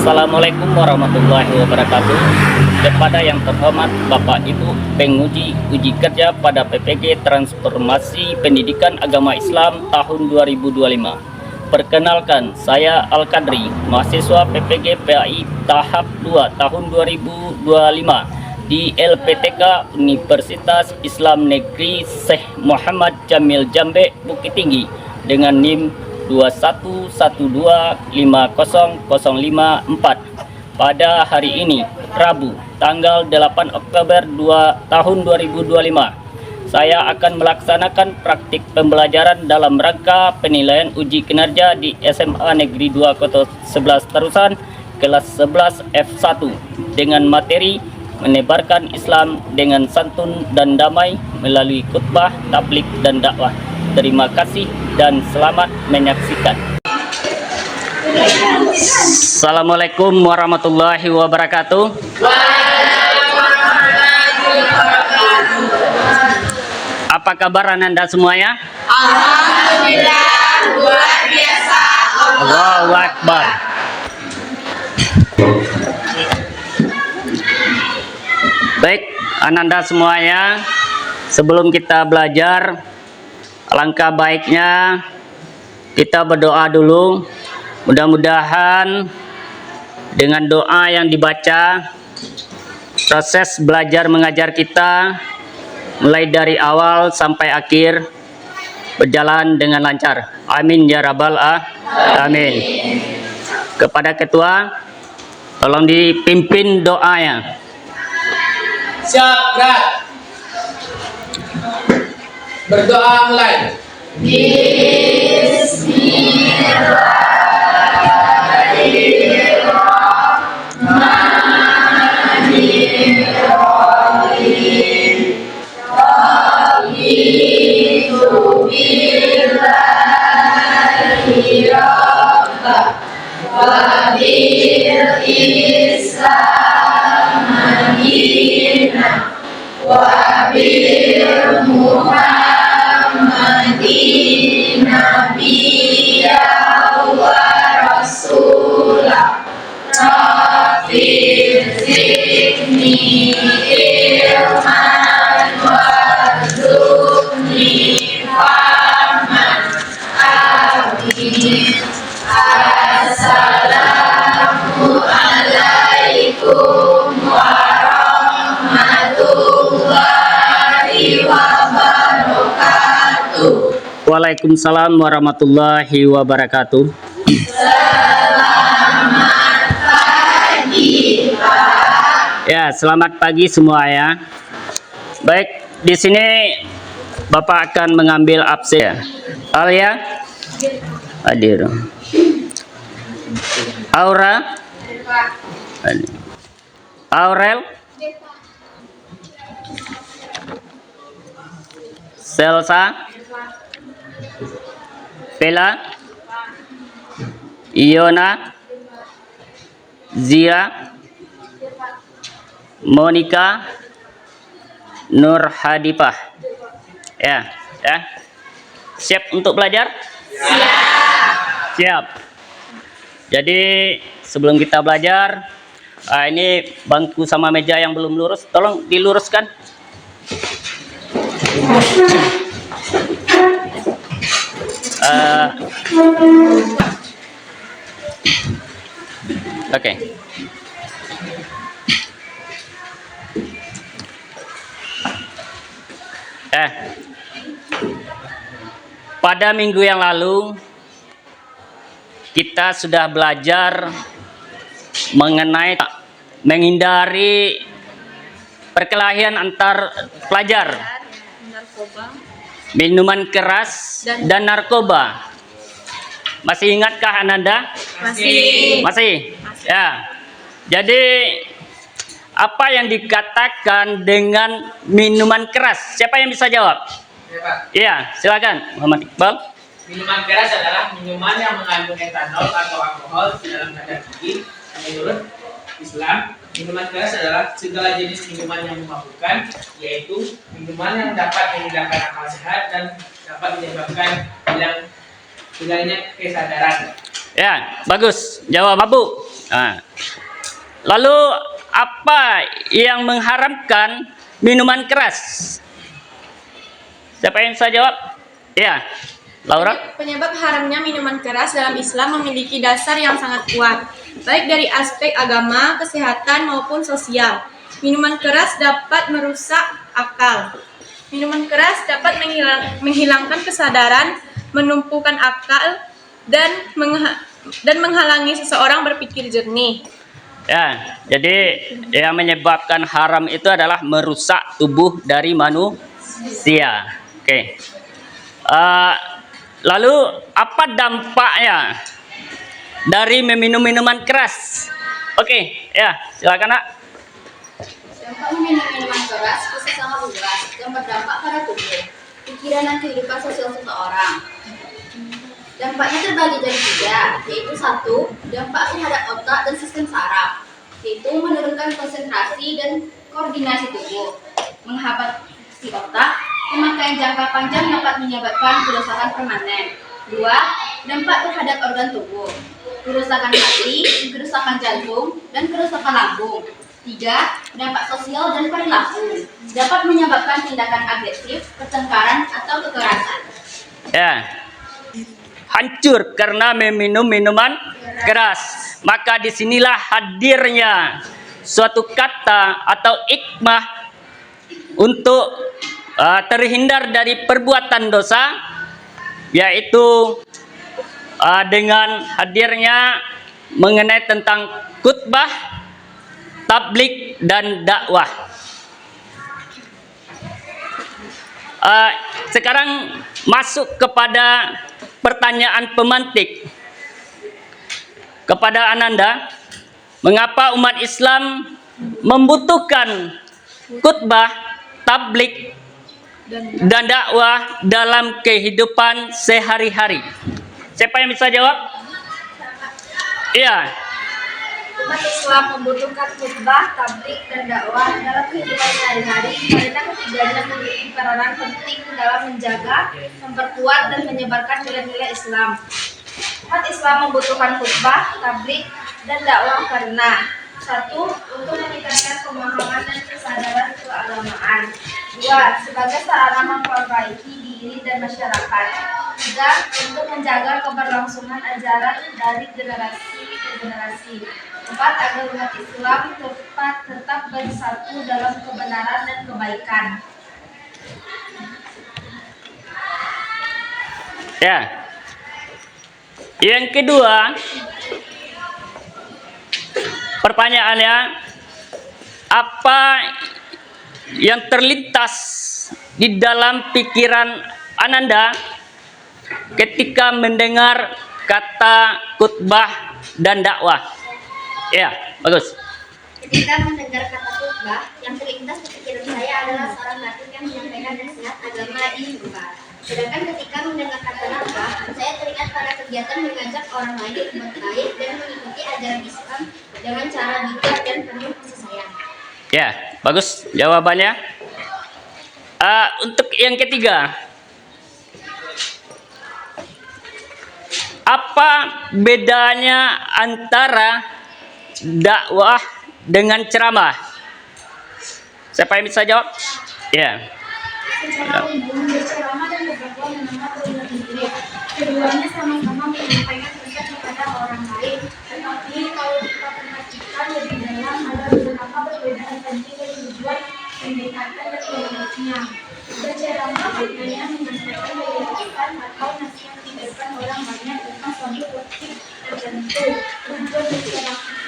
Assalamualaikum warahmatullahi wabarakatuh. Kepada yang terhormat Bapak Ibu penguji uji kerja pada PPG Transformasi Pendidikan Agama Islam tahun 2025. Perkenalkan, saya Al-Kadri, mahasiswa PPG PAI tahap 2 tahun 2025 di LPTK Universitas Islam Negeri Syekh Muhammad Jamil Jambe Bukit Tinggi dengan NIM 211250054. Pada hari ini, Rabu, tanggal 8 Oktober tahun 2025, saya akan melaksanakan praktik pembelajaran dalam rangka penilaian uji kinerja di SMA Negeri 2 Kota 11 Tarusan kelas 11 F1 dengan materi menebarkan Islam dengan santun dan damai melalui khutbah, tablik dan dakwah. Terima kasih dan selamat menyaksikan. Assalamualaikum warahmatullahi wabarakatuh. Apa kabar Anda semuanya? Alhamdulillah, luar biasa. Allahu Akbar. Baik, Anda semuanya, sebelum kita belajar, alangkah baiknya kita berdoa dulu. Mudah-mudahan dengan doa yang dibaca, proses belajar mengajar kita mulai dari awal sampai akhir berjalan dengan lancar. Amin ya rabbal alamin. Kepada ketua, tolong dipimpin doanya. Siap, gerak. Berdoa mulai. Waalaikumsalam warahmatullahi wabarakatuh. Selamat pagi, Pak. Ya, selamat pagi semua ya. Baik, di sini Bapak akan mengambil absen. Alia hadir. Aura hadir. Aurel, Selsa, Bella, Iona, Zia, Monica, Nur Hadifah. Ya. Siap untuk belajar? Siap. Jadi sebelum kita belajar, ini bangku sama meja yang belum lurus, tolong diluruskan. Oke. Pada minggu yang lalu kita sudah belajar mengenai menghindari perkelahian antar pelajar, minuman keras dan narkoba. Masih ingatkah Ananda? Masih. Ya. Jadi apa yang dikatakan dengan minuman keras? Siapa yang bisa jawab? Ya, Pak. Iya, silakan Muhammad Iqbal. Minuman keras adalah minuman yang mengandung etanol atau alkohol dalam kadar tinggi. Menurut Islam, minuman keras adalah segala jenis minuman yang memabukkan, yaitu minuman yang dapat menghilangkan akal sehat dan dapat menyebabkan hilangnya kesadaran. Ya, bagus. Jawab Abu. Nah, lalu apa yang mengharamkan minuman keras? Siapa yang bisa jawab? Ya, Laura. Penyebab haramnya minuman keras dalam Islam memiliki dasar yang sangat kuat, baik dari aspek agama, kesehatan, maupun sosial. Minuman keras dapat merusak akal. Minuman keras dapat menghilangkan kesadaran, menumpukan akal, dan menghalangi seseorang berpikir jernih. Ya, jadi yang menyebabkan haram itu adalah merusak tubuh dari manusia. Oke. Lalu apa dampaknya dari meminum minuman keras? Oke, ya silakan Nak. Dampak meminum minuman keras bisa sangat luas dan berdampak pada tubuh, pikiran dan kehidupan sosial seseorang. Dampaknya terbagi jadi 3, yaitu 1. Dampak terhadap otak dan sistem saraf, yaitu menurunkan konsentrasi dan koordinasi tubuh, menghambat si otak. Pemakaian jangka panjang dapat menyebabkan kerusakan permanen. 2. Dampak terhadap organ tubuh, kerusakan hati, kerusakan jantung, dan kerusakan lambung. 3. Dampak sosial dan perilaku, dapat menyebabkan tindakan agresif, pertengkaran, atau kekerasan. Ya, hancur karena meminum minuman keras. Maka disinilah hadirnya suatu kata atau hikmah untuk terhindar dari perbuatan dosa, yaitu dengan hadirnya mengenai tentang khutbah, tablik, dan dakwah. Sekarang masuk kepada pertanyaan pemantik kepada Ananda, mengapa umat Islam membutuhkan khutbah, tablik, dan dakwah dalam kehidupan sehari-hari? Siapa yang bisa jawab? Iya. Umat Islam membutuhkan khutbah, tablik, dan dakwah dalam kehidupan sehari-hari karena ketiganya memiliki peranan penting dalam menjaga, memperkuat, dan menyebarkan nilai-nilai Islam. Umat Islam membutuhkan khutbah, tablik, dan dakwah karena 1. Untuk meningkatkan pemahaman dan kesadaran keagamaan. 2. Sebagai sarana memperbaiki diri dan masyarakat. 3. Untuk menjaga keberlangsungan ajaran dari generasi ke generasi. 4. Agar umat Islam tetap bersatu dalam kebenaran dan kebaikan. Ya. Yang kedua, pertanyaannya, apa yang terlintas di dalam pikiran Ananda ketika mendengar kata khutbah dan dakwah? Ya, bagus. Ketika mendengar kata khutbah, yang terlintas di pikiran saya adalah seorang khatib yang menyampaikan nasihat agama di mimbar. Sedangkan ketika mendengar kata dakwah, saya teringat pada kegiatan mengajak orang lain berbuat baik dan mengikuti ajaran Islam dengan cara bijak dan penuh kasih sayang. Ya, bagus jawabannya. Untuk yang ketiga, apa bedanya antara dakwah dengan ceramah? Siapa yang bisa jawab? Ya. Secara umum, berceramah dan berdakwah memang berbeda mirip. Keduanya sama-sama menyampaikan pesan kepada orang lain, tetapi kalau kita perhatikan lebih dalam ada beberapa perbedaan penting dari tujuan, pendekatan, dan kronologisnya. Berceramah maknanya menyampaikan penjelasan atau nasihat di depan orang banyak tentang suatu topik tertentu.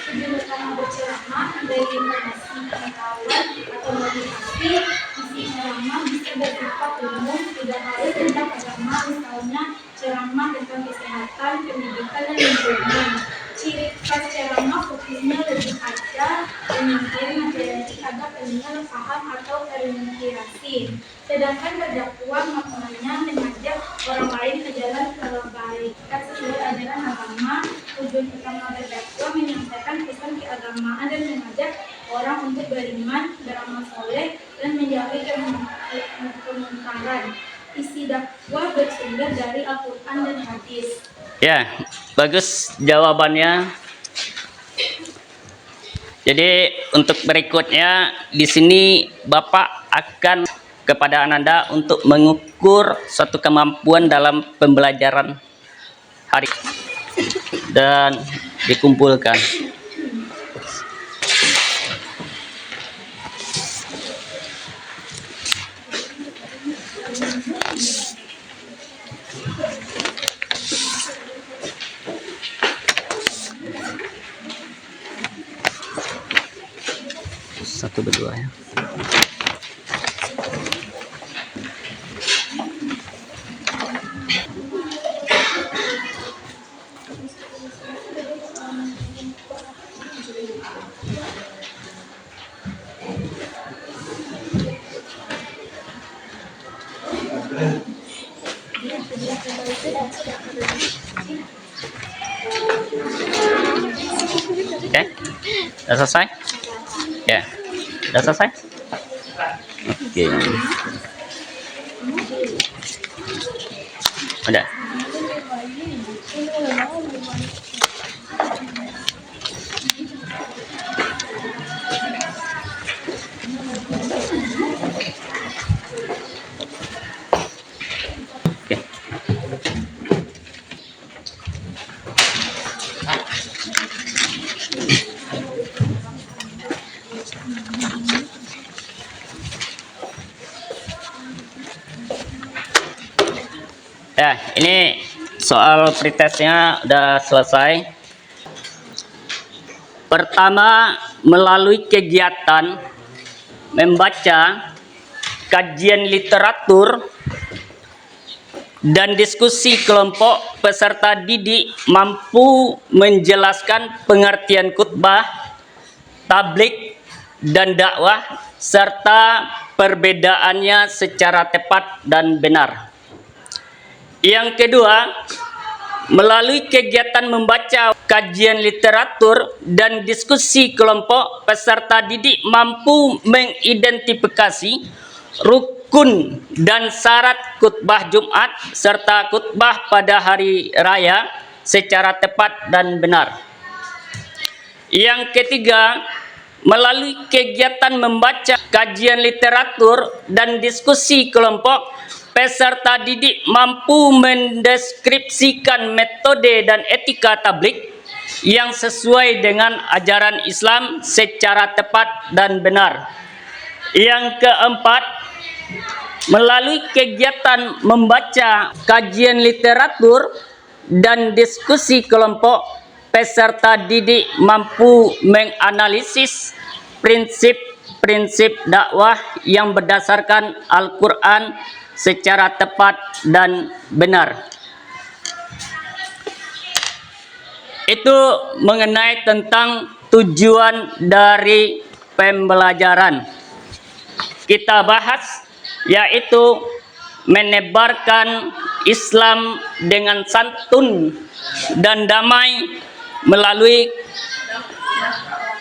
Tujuan utama berceramah memberi informasi, pengetahuan, atau motivasi. Isi ceramah bisa bersifat umum, tidak harus tentang agama, misalnya ceramah tentang kesehatan, pendidikan, dan lingkungan. Ciri khas ceramah fokusnya lebih pada penyampaian materi agar pendengar paham atau terinspirasi. Sedangkan berdakwah maknanya mengajak orang lain ke jalan kebaikan sesuai ajaran agama. Tujuan utama berdakwah menyampaikan pesan keagamaan dan mengajak orang untuk beriman, beramal soleh, dan menjauhi kemungkaran. Isi dakwah bersumber dari Al-Quran dan hadis. Ya, bagus jawabannya. Jadi untuk berikutnya di sini Bapak akan kepada Ananda untuk mengukur suatu kemampuan dalam pembelajaran hari dan dikumpulkan. Satu berdua ya. Oke, udah selesai? Ya, udah selesai? Oke. Udah. Oke. Ya, ini soal pretestnya udah selesai. Pertama, melalui kegiatan membaca, kajian literatur, dan diskusi kelompok, peserta didik mampu menjelaskan pengertian khutbah, tablik, dan dakwah, serta perbedaannya secara tepat dan benar. Yang kedua, melalui kegiatan membaca, kajian literatur, dan diskusi kelompok, peserta didik mampu mengidentifikasi rukun dan syarat khutbah Jumat serta khutbah pada hari raya secara tepat dan benar. Yang ketiga, melalui kegiatan membaca, kajian literatur, dan diskusi kelompok, peserta didik mampu mendeskripsikan metode dan etika tablik yang sesuai dengan ajaran Islam secara tepat dan benar. Yang keempat, melalui kegiatan membaca, kajian literatur, dan diskusi kelompok, peserta didik mampu menganalisis prinsip-prinsip dakwah yang berdasarkan Al-Quran secara tepat dan benar. Itu mengenai tentang tujuan dari pembelajaran. Kita bahas yaitu menebarkan Islam dengan santun dan damai melalui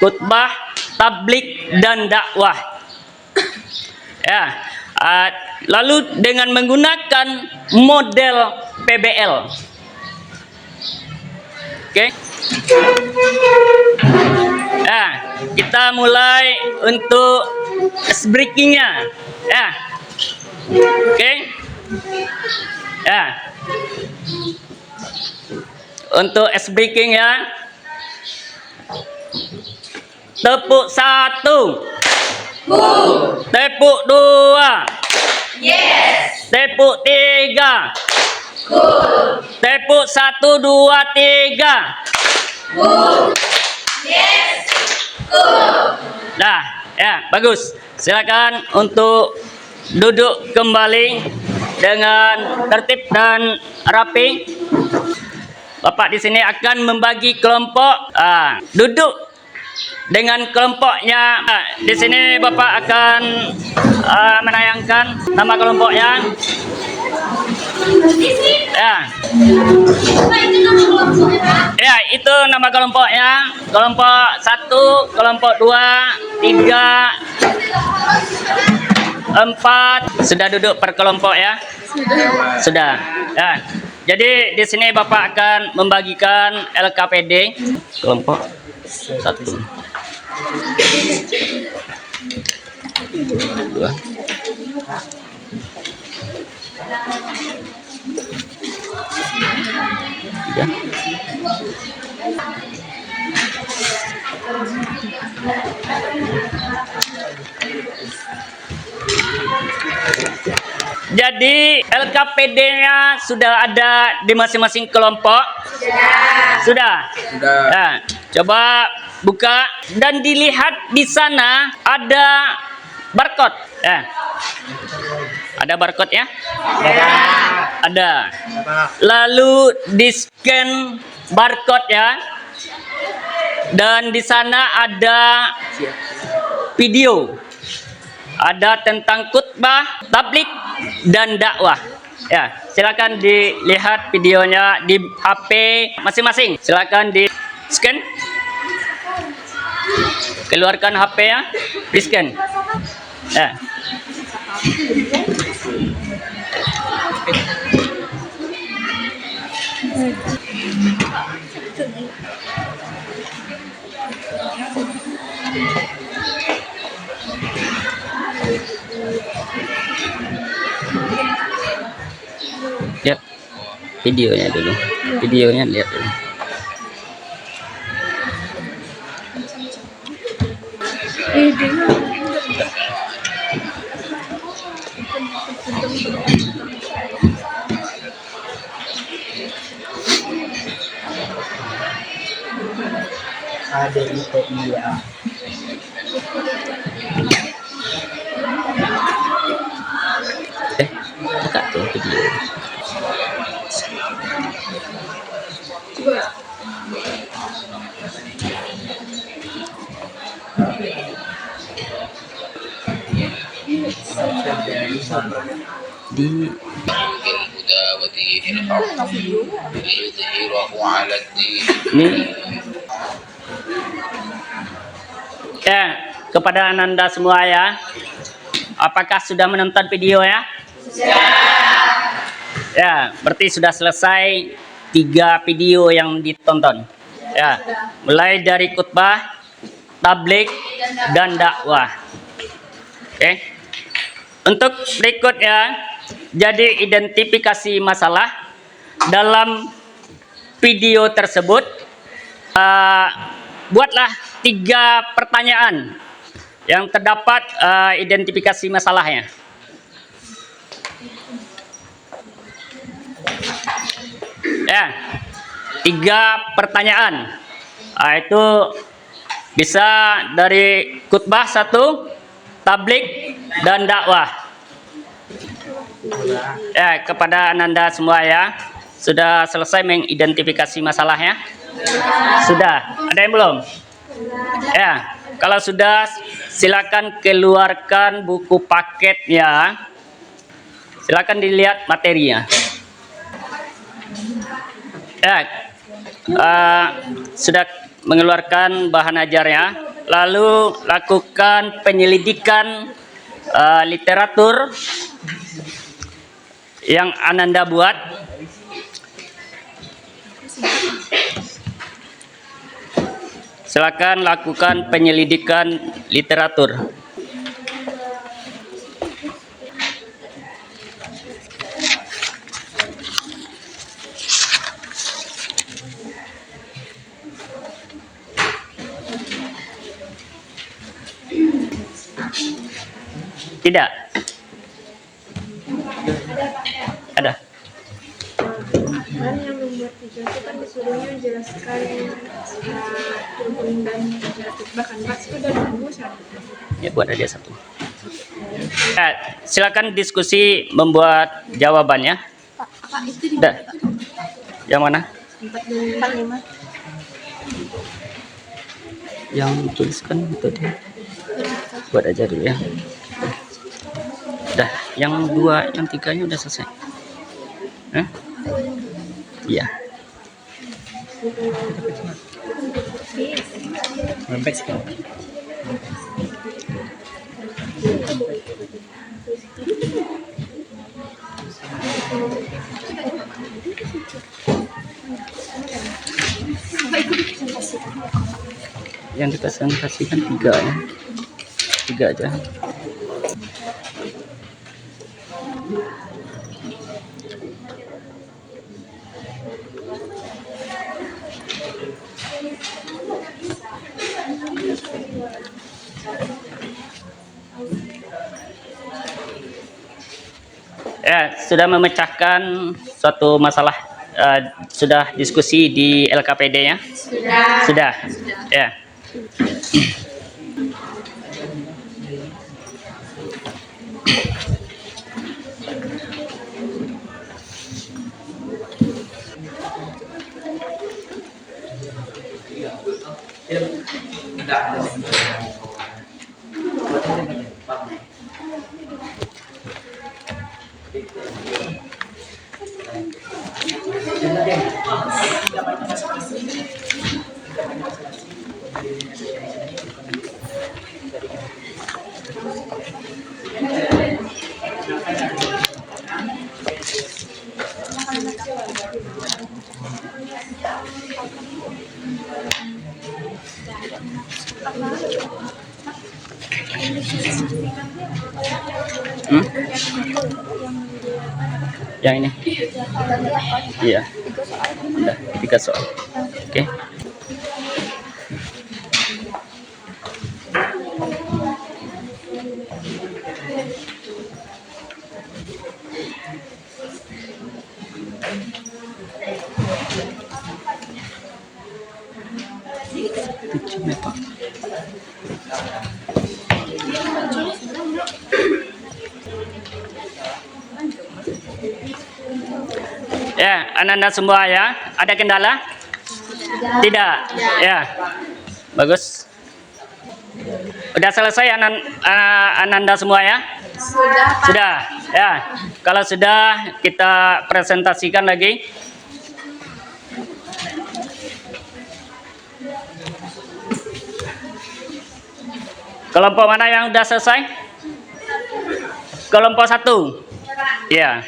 khutbah, tablik, dan dakwah. Ya, lalu dengan menggunakan model PBL. Oke. Nah, kita mulai untuk breakingnya. Ya. Oke. Ya. Untuk breaking ya. Tepuk 1. Tepuk 2. Yes. Tepuk 3. Cool. Tepuk 1, 2, 3. Cool. Yes. Cool. Nah, ya, bagus. Silakan untuk duduk kembali dengan tertib dan rapi. Bapak di sini akan membagi kelompok. Duduk dengan kelompoknya. Di sini Bapak akan menayangkan nama kelompoknya. Ya. Ya, itu nama kelompoknya. Kelompok 1, kelompok 2, 3, 4. Sudah duduk per kelompok ya? Sudah. Ya. Jadi di sini Bapak akan membagikan LKPD kelompok 1. Dua. Tiga. Jadi LKPD-nya sudah ada di masing-masing kelompok? Sudah. Nah, coba buka dan dilihat di sana ada barcode. Ada barcode ya? Ada. Lalu di-scan barcode ya. Dan di sana ada video. Ada tentang khutbah, tablik, dan dakwah. Ya, silakan dilihat videonya di HP masing-masing. Silakan di scan. Keluarkan HP ya, di scan. Ya. Lihat videonya dulu. Videonya lihat dulu. Ada itu iya. Buka tuh video. Di ini ya, kepada Ananda semua ya, apakah sudah menonton video ya? Ya, berarti sudah selesai 3 video yang ditonton ya, mulai dari khutbah, tablik, dan dakwah. Oke. Untuk berikutnya, jadi identifikasi masalah dalam video tersebut. Buatlah 3 pertanyaan yang terdapat identifikasi masalahnya. Ya, 3 pertanyaan. Itu bisa dari khutbah 1, tablik, dan dakwah. Ya, kepada Ananda semua ya, sudah selesai mengidentifikasi masalahnya? Sudah. Ada yang belum? Ya, kalau sudah silakan keluarkan buku paketnya. Silakan dilihat materinya. Ya, sudah mengeluarkan bahan ajarnya, lalu lakukan penyelidikan literatur yang Ananda buat. Silakan lakukan penyelidikan literatur. Tidak? Ada? Kan yang membuat video itu kan disuruhnya menjelaskan rukun dan bahkan pas itu dari buku satu. Ya, buat aja 1. Ya, silakan diskusi membuat jawabannya. Apa itu di Dah. Yang mana? 4 dan 5? Yang tuliskan itu dia. Buat aja dulu ya. Dah, yang 2, yang 3-nya udah selesai. Iya. Sampai sekarang. Yang dipresentasikan 3 ya. 3 aja. Ya, sudah memecahkan suatu masalah, sudah diskusi di LKPD ya? Sudah. Ya. Yang ini? Iya. Udah, 3 soal. Oke. Ya, Ananda semua ya. Ada kendala? Tidak. Ya. Bagus. Udah selesai Ananda semua ya? Sudah. Ya. Kalau sudah, kita presentasikan lagi. Kelompok mana yang udah selesai? Kelompok 1. Ya.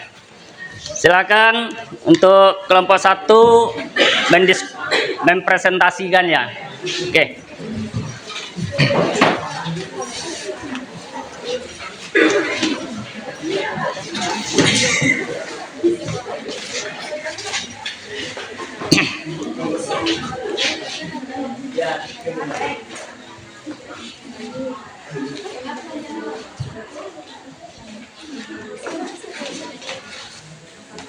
Silakan untuk kelompok 1 mempresentasikan ya. Oke.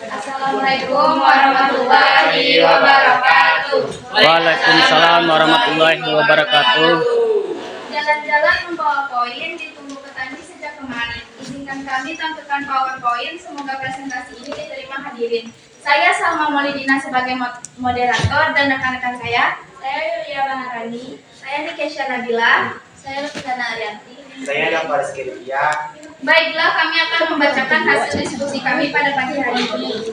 Assalamualaikum warahmatullahi wabarakatuh. Waalaikumsalam warahmatullahi wabarakatuh. Jalan-jalan membawa koin ditunggu petani sejak kemarin. Izinkan kami tampilkan PowerPoint. Semoga presentasi ini diterima hadirin. Saya Salma Maulidina sebagai moderator dan rekan-rekan saya Yulia Maharani, saya Nikesha Nabila, saya Lutfana Arianti. Saya Dapar Rizkyria. Baiklah, kami akan membacakan hasil diskusi kami pada pagi hari ini.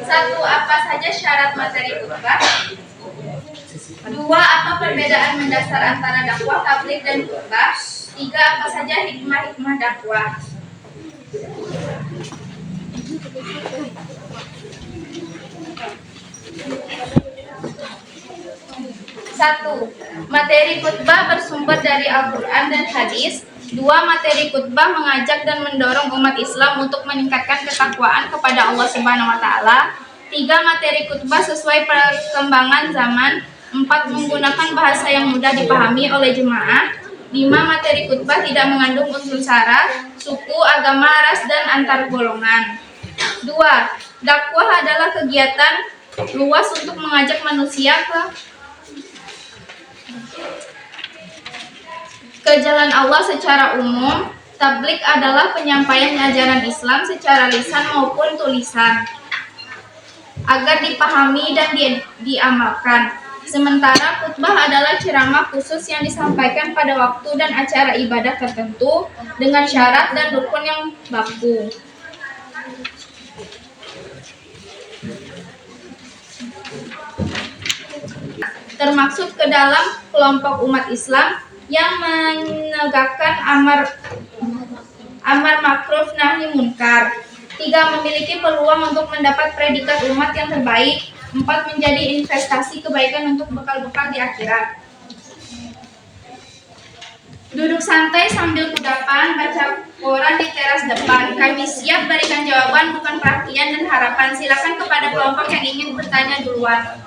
Satu, apa saja syarat materi khutbah? 2, apa perbedaan mendasar antara dakwah, tabligh, dan khutbah? 3, apa saja hikmah-hikmah dakwah? Satu, materi khutbah bersumber dari Al-Quran dan hadis. 2, materi khutbah mengajak dan mendorong umat Islam untuk meningkatkan ketakwaan kepada Allah Subhanahu wa taala. 3, materi khutbah sesuai perkembangan zaman. 4, menggunakan bahasa yang mudah dipahami oleh jemaah. 5, materi khutbah tidak mengandung unsur sara, suku, agama, ras, dan antar golongan. 2, dakwah adalah kegiatan luas untuk mengajak manusia ke jalan Allah secara umum. Tabligh adalah penyampaian ajaran Islam secara lisan maupun tulisan agar dipahami dan diamalkan. Sementara khutbah adalah ceramah khusus yang disampaikan pada waktu dan acara ibadah tertentu dengan syarat dan rukun yang baku. Termaksud ke dalam kelompok umat Islam yang menegakkan amar Amar ma'ruf nahi munkar. 3. Memiliki peluang untuk mendapat predikat umat yang terbaik. 4. Menjadi investasi kebaikan untuk bekal-bekal di akhirat. Duduk santai sambil kudapan, baca koran di teras depan. Kami siap berikan jawaban, bukan perhatian dan harapan. Silakan kepada kelompok yang ingin bertanya duluan.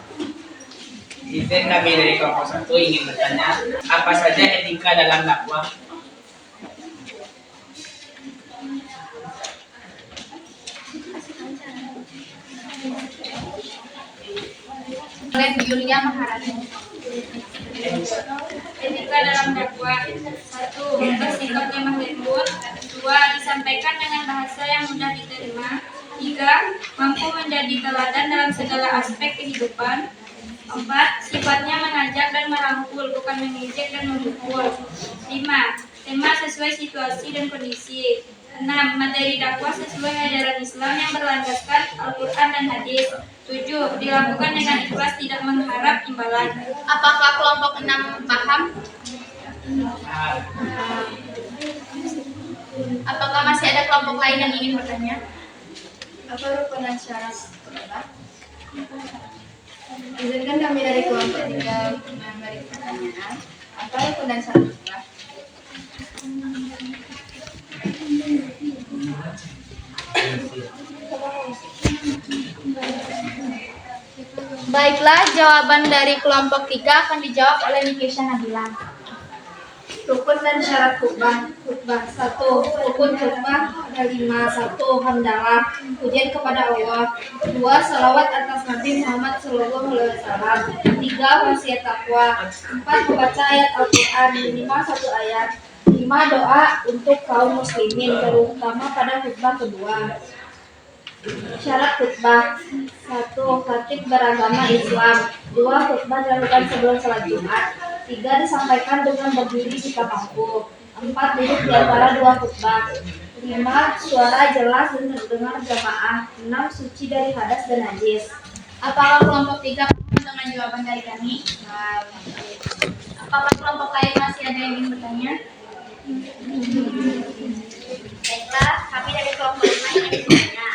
Izin kami dari kelompok 1 ingin bertanya, apa saja etika dalam dakwah? Oleh Yulia Maharani. Etika dalam dakwah. 1. Bersikap lemah lembut. 2. Disampaikan dengan bahasa yang mudah diterima. 3. Mampu menjadi teladan dalam segala aspek kehidupan. 4. Sifatnya mengajak dan merangkul, bukan mengejek dan memukul. 5. Tema sesuai situasi dan kondisi. 6. Materi dakwah sesuai ajaran Islam yang berlandaskan Al-Quran dan hadis. 7. Dilakukan dengan ikhlas, tidak mengharap imbalan. Apakah kelompok 6 paham? Apakah masih ada kelompok lain yang ingin bertanya? Apa rukun dan syarat khutbah? Izinkan kami dari kelompok 3 memberi pertanyaan. Apa rukun dan syarat khutbah? Baiklah, jawaban dari kelompok 3 akan dijawab oleh Nikisha Nabila. Rukun dan syarat khutbah. 1. Rukun khutbah ada 5. 1. Hamdalah, pujian kepada Allah. 2. Salawat atas Nabi Muhammad SAW. 3. Wasiat takwa. 4. Membaca ayat Al-Quran minimal 1 ayat. 5. Doa untuk kaum muslimin, terutama pada khutbah kedua. Syarat khutbah. 1. Khatib beragama Islam. 2. Khutbah dilakukan sebelum salat Jumat. 3. Disampaikan dengan berdiri jika mampu. 4. Duduk di antara 2 khutbah. 5. Suara jelas dan terdengar jamaah. 6. Suci dari hadas dan najis. Apakah kelompok 3 paham dengan jawaban dari kami? Apakah kelompok lain masih ada yang ingin bertanya? Baiklah, kami dari kelompok 5 ingin bertanya.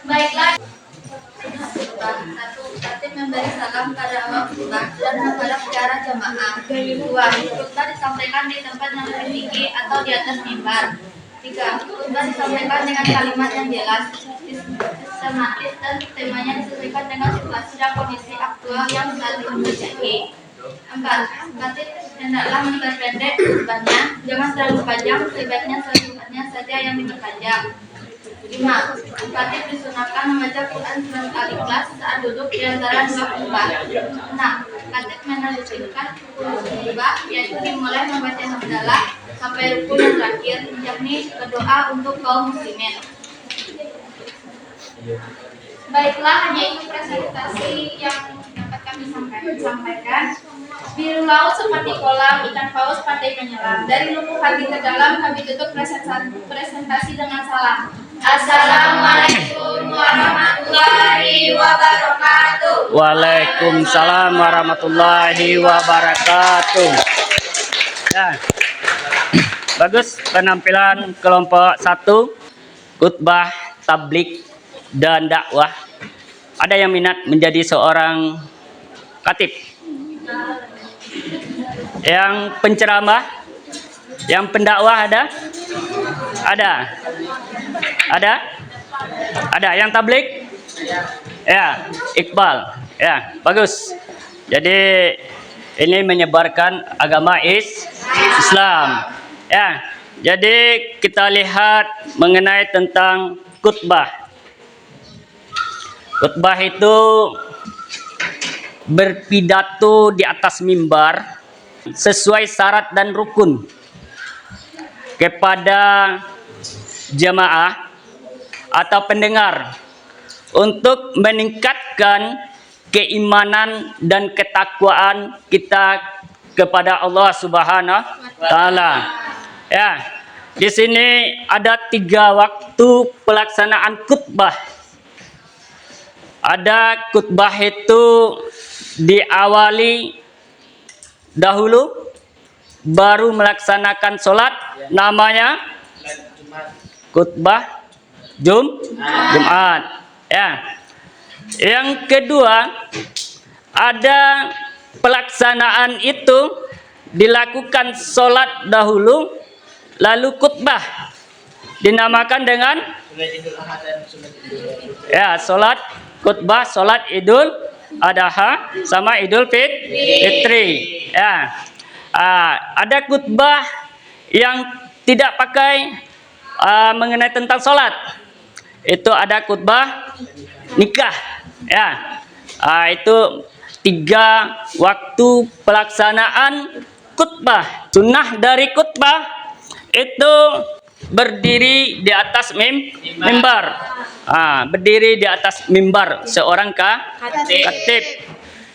Baiklah. 1. Khatib memberi salam pada awal khutbah dan menghadap ke arah jamaah. 2. Khutbah disampaikan di tempat yang lebih tinggi atau di atas mimbar. 3. Khutbah disampaikan dengan kalimat yang jelas, sistematis dan temanya disesuaikan dengan situasi dan kondisi aktual yang saat itu terjadi. 4. Khatib hendaklah memperpendek khutbahnya, jangan terlalu panjang, sebaiknya sesingkatnya saja yang diperpanjang. 5. Khatib disunahkan membaca Quran surat Al-Ikhlas saat duduk di antara 2 khutbah. 6. Khatib meneruskan khutbah, yaitu dimulai membaca hamdalah sampai rukun yang terakhir, yakni berdoa untuk kaum muslimin. Baiklah, hanya itu presentasi yang dapat kami sampaikan. Biru laut seperti kolam, ikan paus pandai menyelam. Dari lubuk hati terdalam kami tutup presentasi dengan salam. Assalamualaikum warahmatullahi wabarakatuh. Waalaikumsalam warahmatullahi wabarakatuh. Ya. Bagus penampilan kelompok 1, khutbah, tablik dan dakwah. Ada yang minat menjadi seorang khatib? Yang penceramah? Yang pendakwah ada? Ada? Ada? Ada yang tablik? Ya, Iqbal. Ya, bagus. Jadi ini menyebarkan agama Islam. Ya, jadi kita lihat mengenai tentang khutbah. Khutbah itu berpidato di atas mimbar sesuai syarat dan rukun kepada jamaah atau pendengar untuk meningkatkan keimanan dan ketakwaan kita kepada Allah Subhanahu wa taala. Ya, di sini ada 3 waktu pelaksanaan khutbah. Ada khutbah itu diawali dahulu, baru melaksanakan sholat, namanya khutbah Jumat. Ya. Yang kedua, ada pelaksanaan itu dilakukan sholat dahulu, lalu khutbah, dinamakan dengan ya sholat khutbah, sholat Idul Adha sama Idul Fitri. Ya. Ada khutbah yang tidak pakai mengenai tentang sholat. Itu ada khutbah nikah. Ya. Itu 3 waktu pelaksanaan khutbah. Sunnah dari khutbah itu berdiri di atas mimbar. Berdiri di atas mimbar seorang khatib.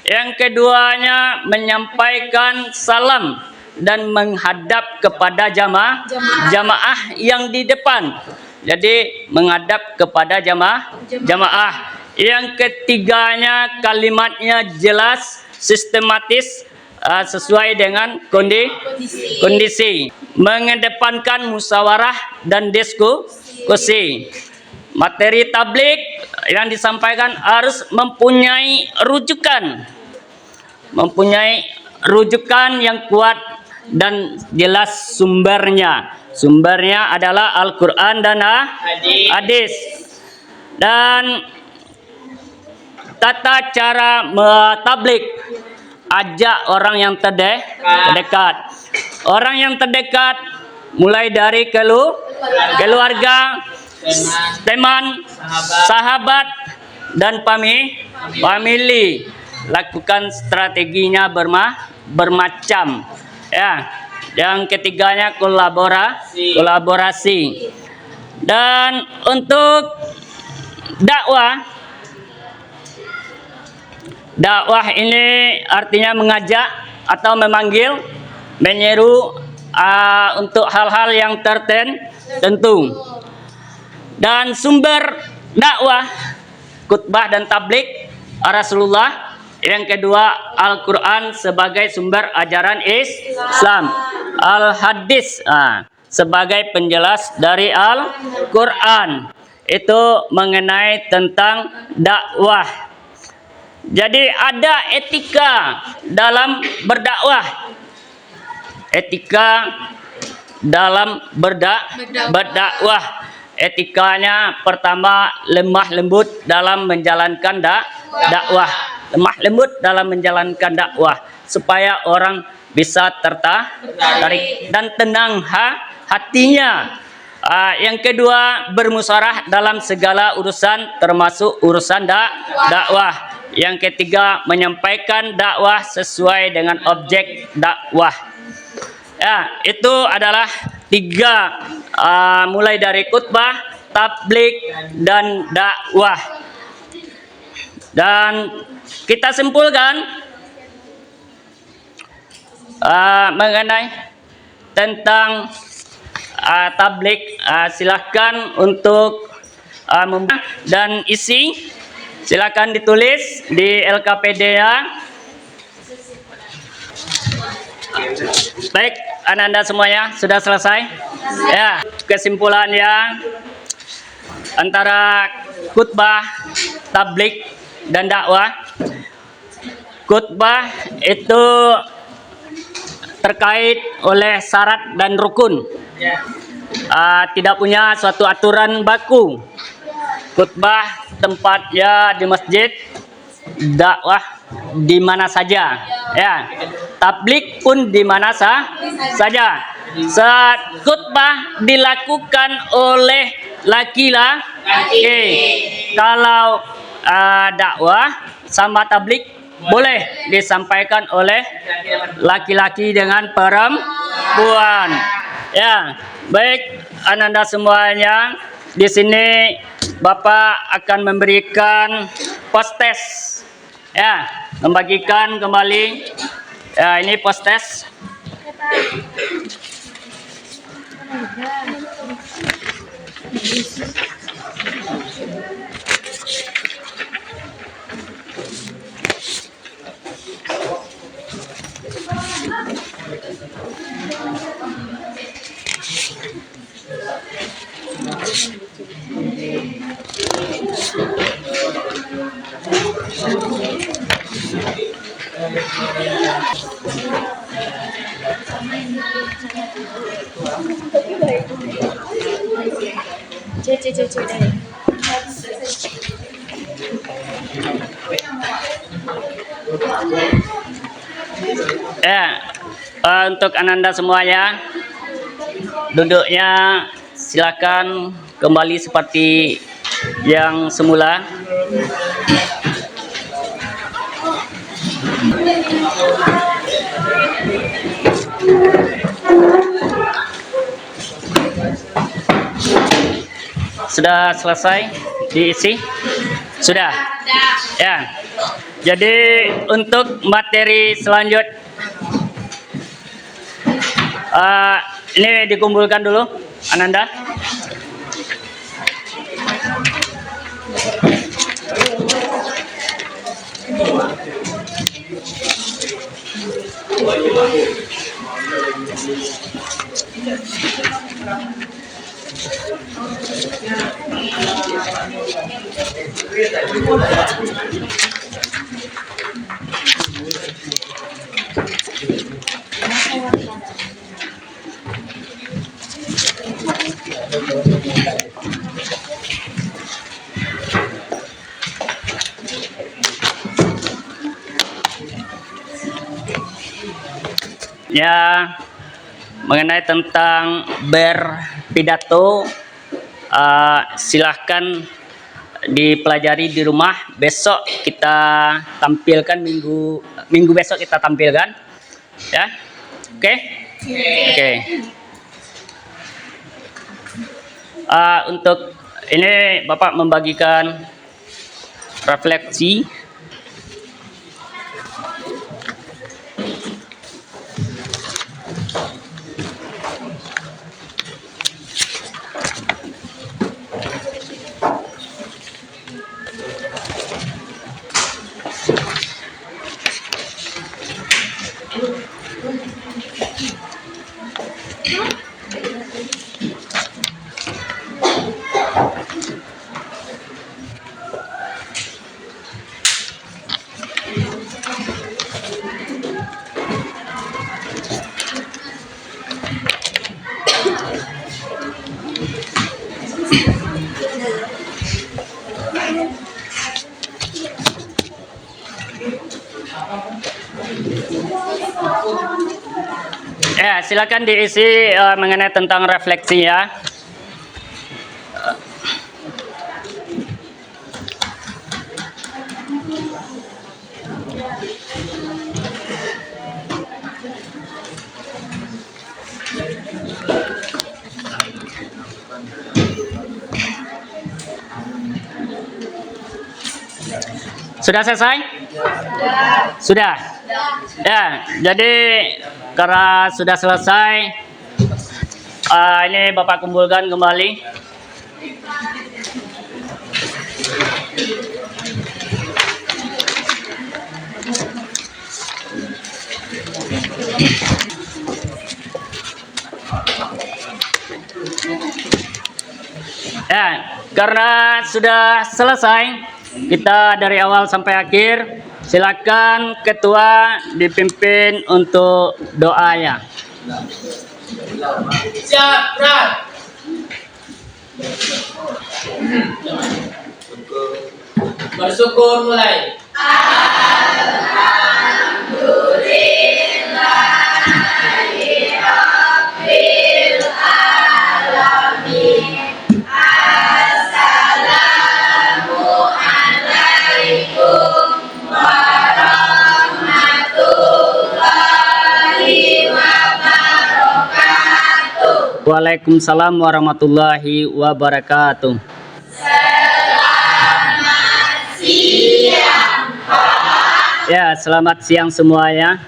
Yang keduanya menyampaikan salam dan menghadap kepada jamaah yang di depan. Jadi menghadap kepada jamaah. Yang ketiganya kalimatnya jelas, sistematis, sesuai dengan kondisi. Mengedepankan musyawarah dan diskusi. Materi tabligh yang disampaikan harus mempunyai rujukan yang kuat dan jelas sumbernya. Sumbernya adalah Al-Quran dan hadis. Dan tata cara tabligh, ajak orang yang terdekat. Orang yang terdekat mulai dari keluarga, teman, sahabat, dan family. Lakukan strateginya bermacam. Ya. Yang ketiganya kolaborasi. Dan untuk dakwah ini artinya mengajak atau memanggil, menyeru untuk hal-hal yang tertentu. Dan sumber dakwah, khutbah dan tabligh Rasulullah. Yang kedua, Al-Quran sebagai sumber ajaran Islam. Al-Hadis sebagai penjelas dari Al-Quran. Itu mengenai tentang dakwah. Jadi ada etika dalam berdakwah. Etika dalam berdakwah. Etikanya pertama, lemah lembut dalam menjalankan dakwah. Lemah lembut dalam menjalankan dakwah supaya orang bisa tertarik dan tenang hatinya. Yang kedua, bermusyawarah dalam segala urusan termasuk urusan dakwah. Yang ketiga, menyampaikan dakwah sesuai dengan objek dakwah. Ya, itu adalah 3 mulai dari khutbah, tabligh, dan dakwah. Dan kita simpulkan mengenai tentang tabligh. Silahkan untuk dan isi silakan ditulis di LKPD ya. Baik, Anda semuanya sudah selesai. Ya, kesimpulannya antara khutbah, tabligh, dan dakwah. Khutbah itu terkait oleh syarat dan rukun. Tidak punya suatu aturan baku. Khutbah tempatnya di masjid, dakwah di mana saja. Ya, tabligh pun di mana saja. Saat khutbah dilakukan oleh laki-laki. Kalau dakwah sama tabligh boleh disampaikan oleh laki-laki dengan perempuan. Ya, baik Anda semuanya, di sini Bapak akan memberikan post-test. Ya, membagikan kembali. Ya, ini post-test. Untuk Ananda semuanya, duduknya silakan kembali seperti yang semula. Sudah selesai diisi? Sudah? Ya. Jadi untuk materi selanjutnya, ini dikumpulkan dulu, Ananda. Ya, mengenai tentang berpidato, silahkan dipelajari di rumah. Besok kita tampilkan, minggu besok kita tampilkan, ya. Oke? Oke. Untuk ini Bapak membagikan refleksi. Ya, silakan diisi mengenai tentang refleksi ya. Sudah selesai? Sudah. Ya, jadi karena sudah selesai, ini Bapak kumpulkan kembali. Ya, karena sudah selesai, kita dari awal sampai akhir. Silakan ketua dipimpin untuk doanya. Siap, Bram. Bersyukur mulai. Waalaikumsalam warahmatullahi wabarakatuh. Selamat siang. Ya, selamat siang semuanya.